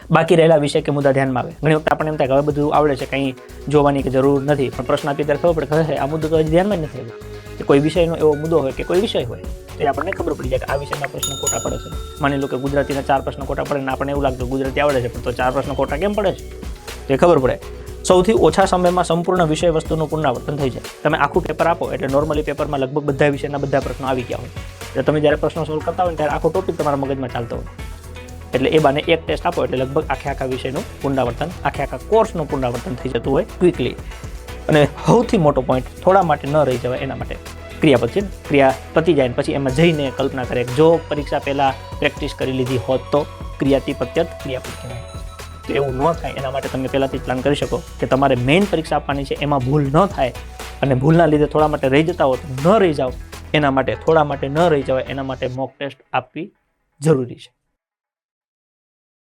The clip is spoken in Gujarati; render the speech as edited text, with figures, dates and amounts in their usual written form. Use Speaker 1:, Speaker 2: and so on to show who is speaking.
Speaker 1: બાકી રહેલા વિષય કે મુદ્દા ધ્યાનમાં આવે. ઘણી વખત આપણને એમ થાય કે હવે બધું આવડે છે, કંઈ જોવાની કે જરૂર નથી, પણ પ્રશ્ન આપીએ ત્યારે ખબર પડે કે આ મુદ્દો તો હજી ધ્યાનમાં જ નથી આવ્યો. કે કોઈ વિષયનો એવો મુદ્દો હોય કે કોઈ વિષય હોય તો આપણને ખબર પડી જાય કે આ વિષયના પ્રશ્નો ખોટા પડે છે. માની લો કે ગુજરાતીના 4 પ્રશ્નો ખોટા પડે ને આપણને એવું લાગતું ગુજરાતી આવડે છે, પણ તો 4 પ્રશ્નો ખોટા કેમ પડે છે તો એ ખબર પડે. સૌથી ઓછા સમયમાં સંપૂર્ણ વિષય વસ્તુનું પુનરાવર્તન થઈ જાય. તમે આખું પેપર આપો એટલે નોર્મલી પેપરમાં લગભગ બધા વિષયના બધા પ્રશ્નો આવી ગયા હોય. એટલે તમે જ્યારે પ્રશ્નો સોલ્વ કરતા હોય ત્યારે આખો ટોપિક તમારા મગજમાં ચાલતો હોય. એટલે એ બાને એક ટેસ્ટ આપો એટલે લગભગ આખા વિષયનું પુનરાવર્તન, આખા કોર્સનું પુનરાવર્તન થઈ જતું હોય ક્વિકલી. અને સૌથી મોટો પોઈન્ટ, થોડા માટે ન રહી જવાય એના માટે ક્રિયાપદ છે. ક્રિયા પતી જાય ને પછી એમાં જઈને કલ્પના કરે. જો પરીક્ષા પહેલાં પ્રેક્ટિસ કરી લીધી હોત તો ક્રિયાથી પ્રત્યત ક્રિયાપદ કહેવાય. તો એવું ન થાય એના માટે તમે પહેલાંથી પ્લાન કરી શકો કે તમારે મેઇન પરીક્ષા આપવાની છે, એમાં ભૂલ ન થાય અને ભૂલના લીધે થોડા માટે રહી જતા હો તો ન રહી જાઓ એના માટે, થોડા માટે ન રહી જવાય એના માટે મોક ટેસ્ટ આપવી જરૂરી છે.